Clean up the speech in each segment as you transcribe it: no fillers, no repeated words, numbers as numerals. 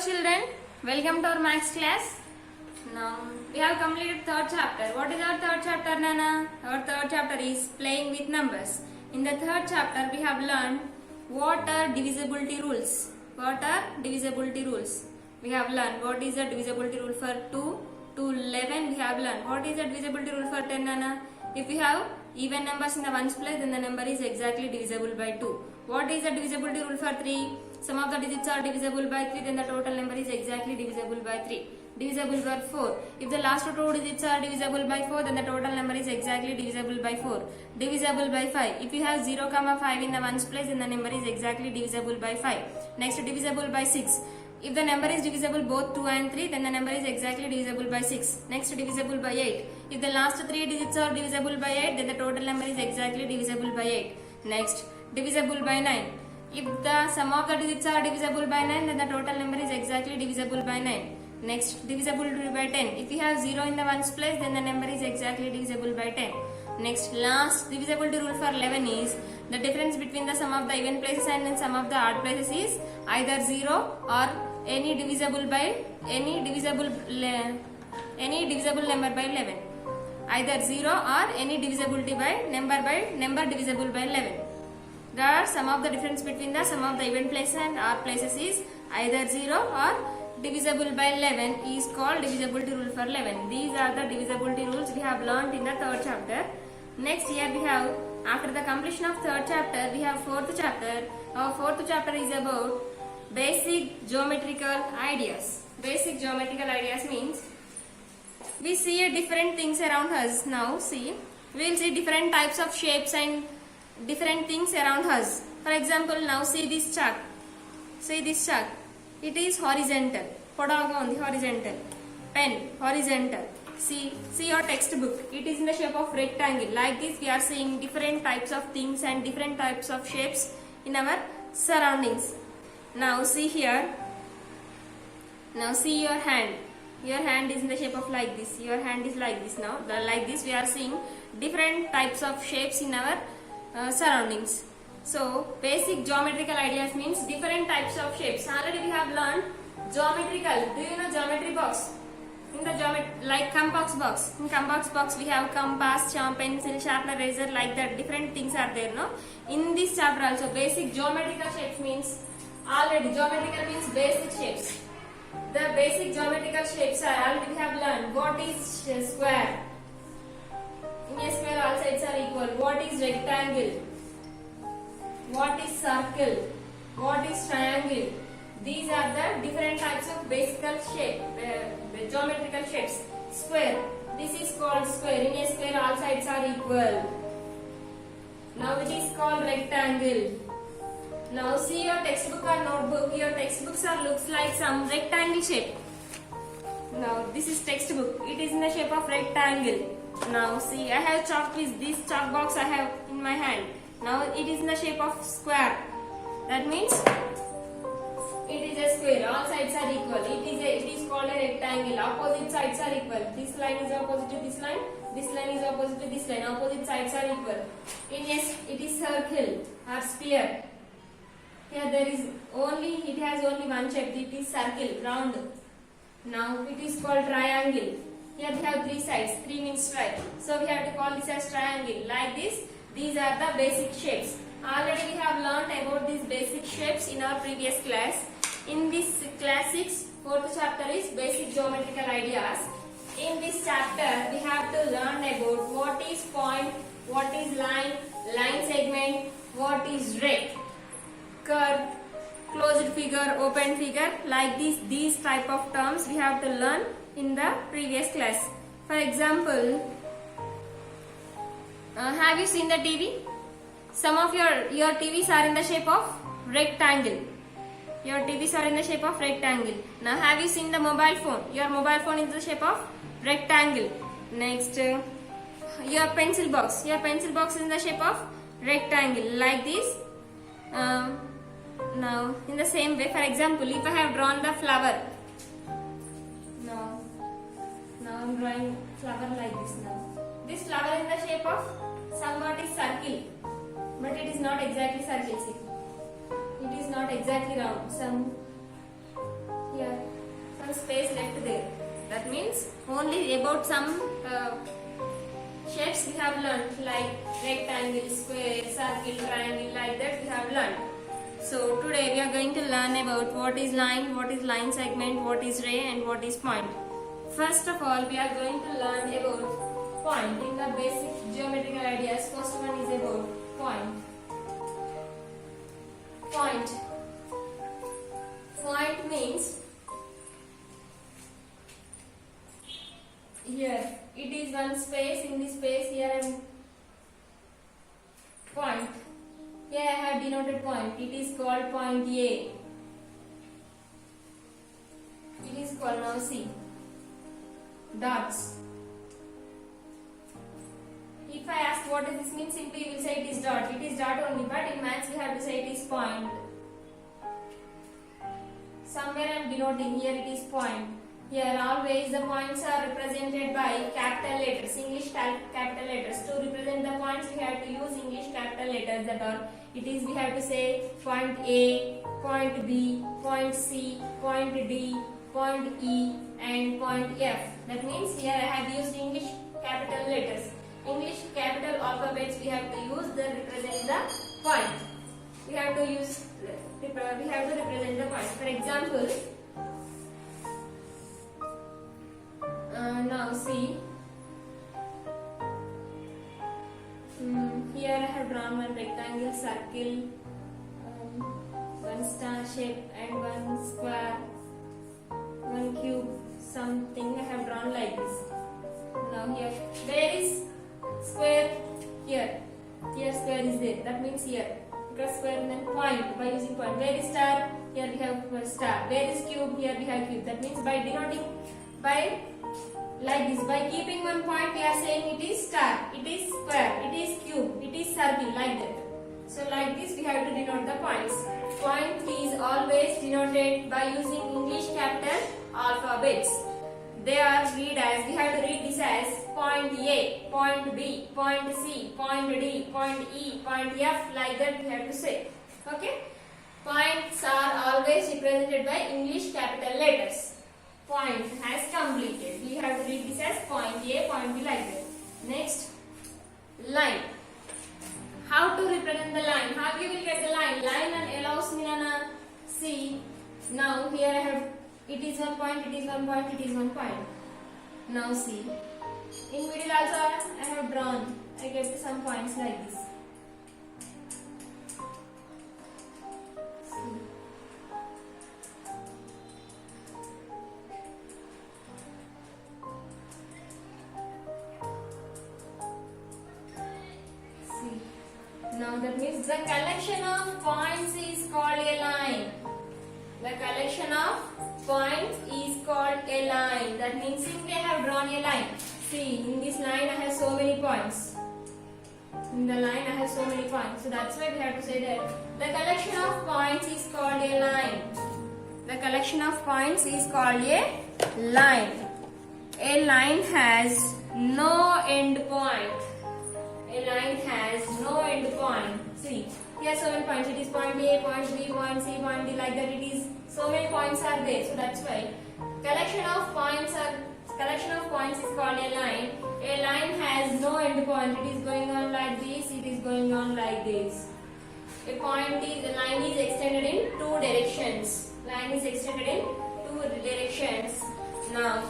children, welcome to our maths class. Now we have completed third chapter. What is our third chapter, Nana? Our third chapter is playing with numbers. In the third chapter we have learned what are divisibility rules. What are divisibility rules? We have learned what is the divisibility rule for 2 to 11. We have learned what is the divisibility rule for 10, Nana? If we have even numbers in the ones place, then the number is exactly divisible by 2. What is the divisibility rule for 3? Sum of the digits are divisible by 3, then the total number is exactly divisible by 3. Divisible by 4. If the last two digits are divisible by 4, then the total number is exactly divisible by 4. Divisible by 5. If you have 0, 5 in the ones place, then the number is exactly divisible by 5. Next, divisible by 6. If the number is divisible both 2 and 3, then the number is exactly divisible by 6. Next, divisible by 8. If the last 3 digits are divisible by 8, then the total number is exactly divisible by 8. Next, divisible by 9. If the sum of the digits are divisible by 9, then the total number is exactly divisible by 9. Next, divisible by 10. If you have 0 in the ones place, then the number is exactly divisible by 10. Next, last divisibility rule for 11 is the difference between the sum of the even places and the sum of the odd places is either 0 or any divisible divisible number by 11. Either 0 or any divisibility by number divisible by 11. There are sum of the difference between the sum of the even places and odd places is either 0 or divisible by 11 is called divisibility rule for 11. These are the divisibility rules we have learnt in the third chapter. Next, here we have, after the completion of third chapter, we have fourth chapter. Our fourth chapter is about basic geometrical ideas. Basic geometrical ideas means we see different things around us. Now see, we will see different types of shapes and different things around us. For example, now see this chart. See this chart. It is horizontal. Podaga on the horizontal. Pen, horizontal. See your textbook. It is in the shape of rectangle. Like this, we are seeing different types of things and different types of shapes in our surroundings. Now see here. Now see your hand. Your hand is in the shape of like this. Your hand is like this now. Like this, we are seeing different types of shapes in our surroundings. So, basic geometrical ideas means different types of shapes. Already we have learned geometrical. Do you know geometry box? In the like compass box. In compass box we have compass, charm, pencil, sharpener, razor, like that. Different things are there, no? In this chapter also, basic geometrical shapes means, already geometrical means basic shapes. The basic geometrical shapes are already we have learned. What is square? In a square all sides are equal. What is rectangle? What is circle? What is triangle? These are the different types of basic shape, geometrical shapes. Square. This is called square. In a square all sides are equal. Now it is called rectangle. Now see your textbook or notebook. Your textbooks are looks like some rectangle shape. Now this is textbook. It is in the shape of rectangle. Now see, I have chalk with this chalk box I have in my hand. Now it is in the shape of square. That means it is a square. All sides are equal. It is called a rectangle. Opposite sides are equal. This line is opposite to this line. This line is opposite to this line. Opposite sides are equal. It is circle or sphere. Here it has only one shape. It is circle, round. Now it is called triangle. Here we have 3 sides. 3 means right. So we have to call this as triangle. Like this, these are the basic shapes. Already we have learned about these basic shapes in our previous class. In this class 6, fourth chapter is basic geometrical ideas. In this chapter, we have to learn about what is point, what is line, line segment, what is rect, curve, closed figure, open figure. Like these type of terms we have to learn in the previous class. For example, have you seen the TV? Some of your TVs are in the shape of rectangle. Your TVs are in the shape of rectangle. Now have you seen the mobile phone? Your mobile phone is in the shape of rectangle. Next, your pencil box. Your pencil box is in the shape of rectangle. Like this. Now in the same way, for example, if I have drawn the flower. Now I am drawing flower like this now. This flower is in the shape of somewhat is circle, but it is not exactly circle. See, it is not exactly round. Some here one space left there. That means only about some shapes we have learned, like rectangle, square, circle, triangle, like that we have learned. So today we are going to learn about what is line segment, what is ray, and what is point. First of all, we are going to learn about point. In the basic geometrical ideas, first one is about point. Point means here it is one space. In this space here I am point. Here I have denoted point. It is called point A. It is called, now see, dots. If I ask what does this mean, simply you will say it is dot. It is dot only, but in maths we have to say it is point. Somewhere I am denoting, here it is point. Here always the points are represented by capital letters, English capital letters. To represent the points we have to use English capital letters, that are, it is, we have to say point A, point B, point C, point D, point E and point F. That means here I have used English capital letters. English capital alphabets we have to use to represent the point. We have to represent the point. For example, now see, here I have drawn one rectangle, circle, one star shape and one square, one cube, something I have drawn like this. Now here, where is square? Here square is there, that means here, because square and then point, by using point. Where is star? Here we have star. Where is cube? Here we have cube. That means by denoting by like this, by keeping one point we are saying it is star, it is square, it is cube, it is circle, like that. So like this we have to denote the points. Point is always denoted by using English capital alphabets. They are read as, we have to read this as point A, point B, point C, point D, point E, point F, like that we have to say. Okay? Points are always represented by English capital letters. Point has completed. We have to read this as point A, point B, like that. Next, line. How to represent the line? How you will get the line? Line and allows me to see. Now here I have, it is one point, it is one point, it is one point. Now see. In middle also I have drawn. I get some points like this. Now that means the collection of points is called a line. The collection of points is called a line. That means simply I have drawn a line. See, in this line I have so many points. In the line I have so many points. So that's why we have to say that the collection of points is called a line. The collection of points is called a line. A line has no end point. A line has no end point. See, here so many points. It is point A, point B, point C, point D, like that. It is so many points are there. So that's why collection of points is called a line. A line has no end point. It is going on like this. It is going on like this. The line is extended in two directions. Line is extended in two directions. Now,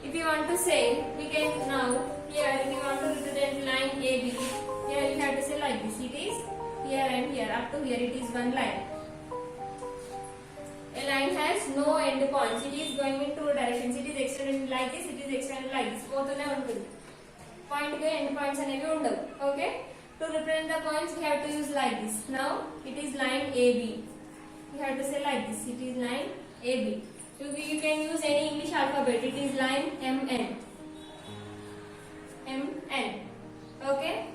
if you want to say, we can now. Here, if you want to represent line AB, here you have to say like this. It is here and here, up to here, it is one line. A line has no end points. It is going in two directions. It is extended like this, it is extended like this. Both of them will. Point ke end points anevi undavu. Okay? To represent the points, we have to use like this. Now, it is line AB. You have to say like this. It is line AB. You can use any English alphabet. It is line MN. MN. Okay?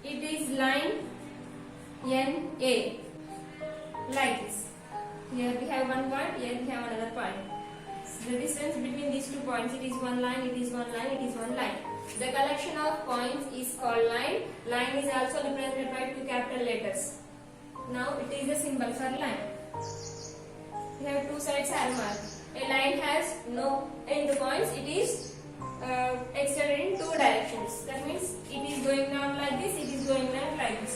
It is line NA. Like this. Here we have one point, here we have another point. So the distance between these 2 points, it is one line, it is one line, it is one line. The collection of points is called line. Line is also represented by 2 capital letters. Now it is a symbol for line. We have 2 sides arrow mark. A line has no end points. It is extended in two directions. That means it is going down like this, it is going down like this.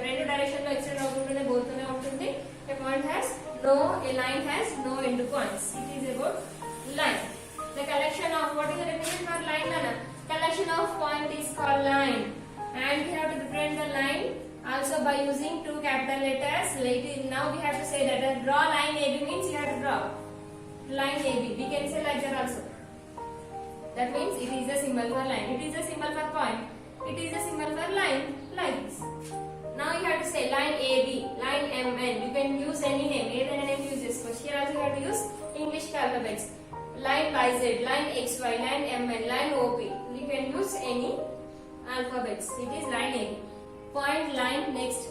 రెండు direction లో extend అవుతుంటేనే పోతూనే ఉంటుంది. A point has no, a line has no end points. It is about line. The collection of, what is the definition for line, Nana? Collection of point is called line. And we have to represent the line also by using two capital letters. Now we have to say that draw line AB means you have to draw line AB. We can say like that also. That means it is a symbol for line. It is a symbol for point. It is a symbol for line like this. Now you have to say line AB, line MN. You can use any name. Any name you use. Here also you have to use English alphabets. Line YZ, line XY, line MN, line OP. You can use any alphabets. It is line AB. Point line. Next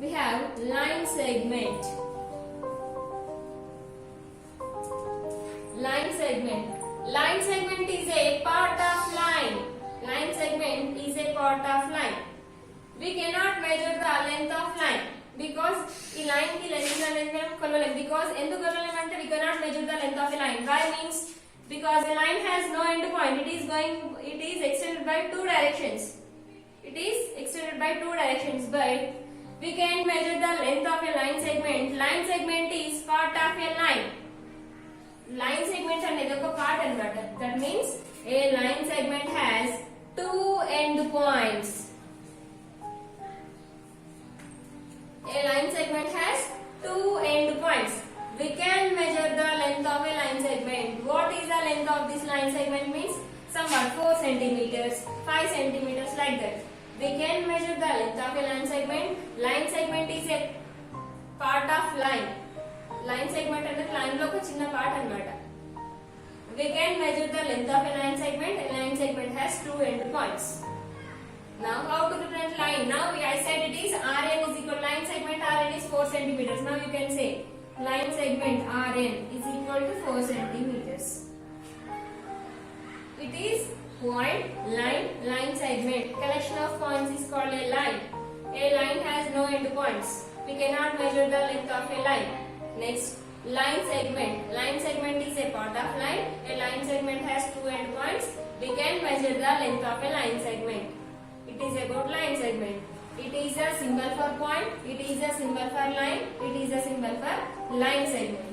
we have line segment. Line segment. Line segment is a part of line. Line segment is a part of line. We cannot measure the length of line because ఈ line ki length అనేది మనం కొలవలేం. Because ఎందుకు కొలవలేం అంటే we cannot measure the length of a line. Why means because a line has no end point. It is extended by two directions. It is extended by two directions, but we can measure the length of a line segment. Line segment is part of a line. Line segment అనేది ఒక part అన్నమాట. That means a line segment has two end points. A line segment has two end points. We can measure the length of a line segment. What is the length of this line segment means somewhat 4 centimeters, 5 centimeters like that. We can measure the length of a line segment. Line segment is a part of line. Line segment అనేది line లో ఒక చిన్న part అన్నమాట. We can measure the length of a line segment. A line segment has two end points. Now how to represent line? Now I said it is Rn is equal to line segment Rn is 4 centimeters. Now you can say line segment Rn is equal to 4 centimeters. It is point, line, line segment. Collection of points is called a line. A line has no end points. We cannot measure the length of a line. Next, line segment. Line segment is a part of line. A line segment has two end points. We can measure the length of a line segment. It is about line segment. It is a symbol for point. It is a symbol for line. It is a symbol for line segment.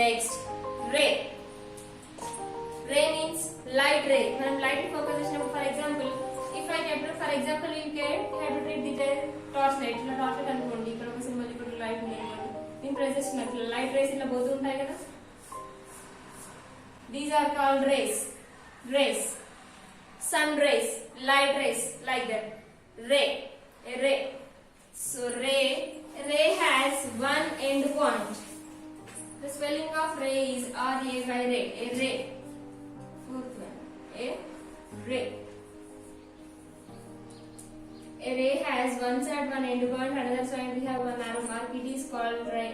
Next, ray. Ray means light ray. When light focus, for example, if I kept, for example, you have to treat the torch light. Torch light అనుకోండి ఇక్కడ ఒక symbol ఇక్కడ light ఉంది. దీని press చేసినట్లు light race ఇలా పోతూ ఉంటాయి కదా. These are called rays. Rays. Sun rays, light rays, like that. Ray, a ray. So ray has one end point. The spelling of ray is R-A-Y, ray. A ray. Fourth one, a ray. A ray has one side one end point, another side we have one arrow mark. It is called ray.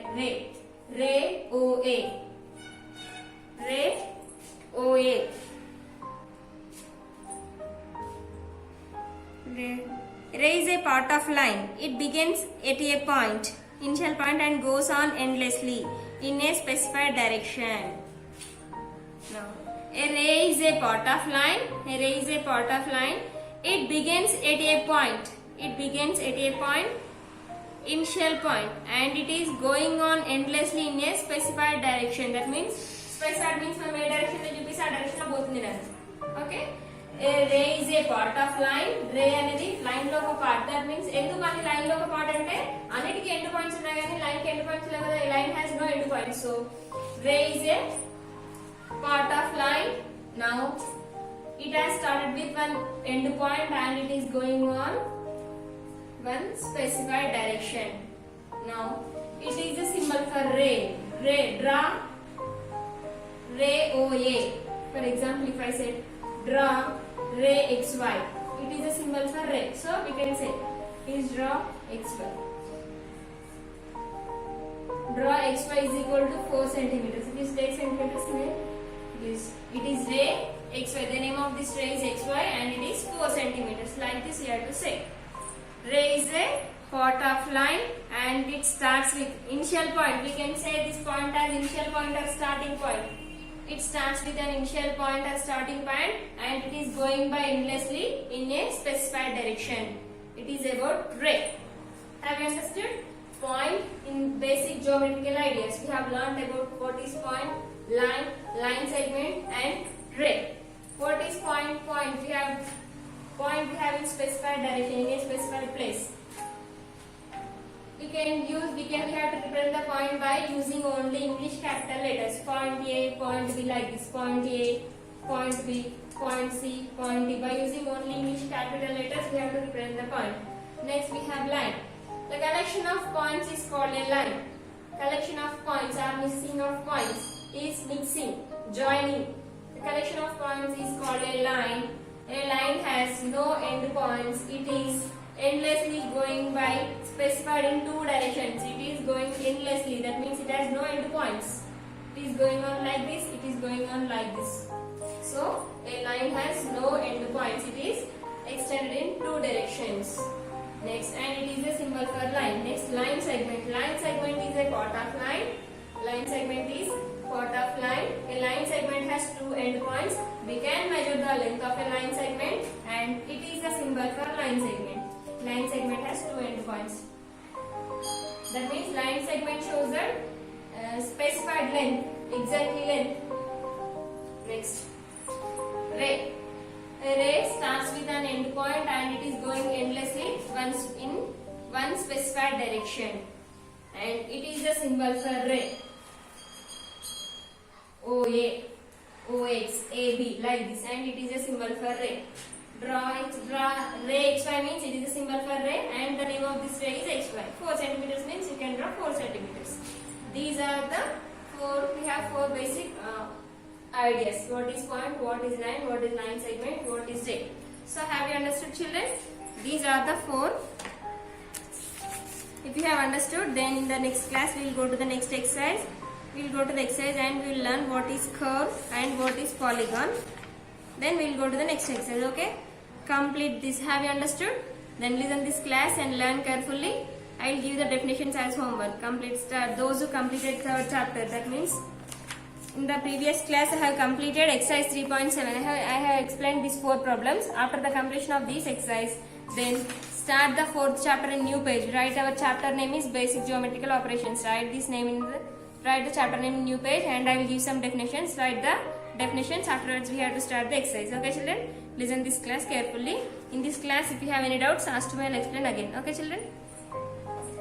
Ray O-A. Ray O-A. Ray is a part of line. It begins at a point, initial point, and goes on endlessly in a specified direction. Now, a ray is a part of line. A ray is a part of line. It begins at a point. It begins at a point, initial point, and it is going on endlessly in a specified direction. That means specified means from a direction that you decide direction both in the okay. A ray is a part of line. Ray అనేది line లో ఒక part. That means ఎందుకు అని line లో ఒక part అంటే అన్నిటికీ end points ఉన్నాయి కానీ లైన్ కి ఎండ్ పాయింట్స్ లేవు కదా. Line has no end points. So ray is a part of line. Now it has started with one end point and it is going on one specified direction. Now it is a symbol for ray. Ray, draw ray OA. For example, if I say draw ray XY, it is a symbol for ray. So we can say is draw XY. Draw XY is equal to 4 centimeters. It is 10 centimeters. It is ray XY. The name of this ray is XY and it is 4 centimeters. Like this you have to say. Ray is a part of line and it starts with initial point. We can say this point as initial point or starting point. It starts with an initial point or starting point and it is going by endlessly in a specified direction. It is about ray. Have you understood? Point in basic geometrical ideas. We have learned about what is point, line, line segment and ray. What is point? Point we have in specified direction in a specified place. We have to represent the point by using only English capital letters. Point A, point B like this. Point A, point B, point C, point D. By using only English capital letters, we have to represent the point. Next we have line. The collection of points is called a line. Collection of points or mixing of points is mixing, joining. The collection of points is called a line. A line has no end points. It is endlessly going by specified in two directions. It is going endlessly. That means it has no end points. It is going on like this. It is going on like this. So a line has no end points. It is extended in two directions. Next, and it is a symbol for line. Next, line segment. Line segment is a part of line. Line segment is part of line. A line segment has two end points. We can measure the length of a line segment and it is a symbol for line segment. Line segment has two end points. That means line segment shows a specified length, exactly length. Next, ray. A ray starts with an end point and it is going endlessly in one specified direction. And it is a symbol for ray. OA, OX, AB like this, and it is a symbol for ray. Ray XY means it is a symbol for ray and the name of this ray is XY. 4 centimeters means you can draw 4 centimeters. These are we have four basic ideas. What is point, what is line, what is line segment, what is ray. So have you understood, children? These are the four. If you have understood, then in the next class we will go to the next exercise. We will go to the exercise and we will learn what is curve and what is polygon. Then we will go to the next exercise, okay? Complete this. Have you understood? Then listen this class and learn carefully. I will give the definitions as homework. Those who completed third chapter. That means in the previous class I have completed exercise 3.7. I have explained these four problems. After the completion of this exercise, then start the fourth chapter in new page. Write our chapter name is basic geometrical operations. Write the chapter name in new page and I will give some definitions. Write the definitions. Afterwards we have to start the exercise. Okay, children? Listen this class carefully. In this class, if you have any doubts, ask me. I will explain again. Okay, children?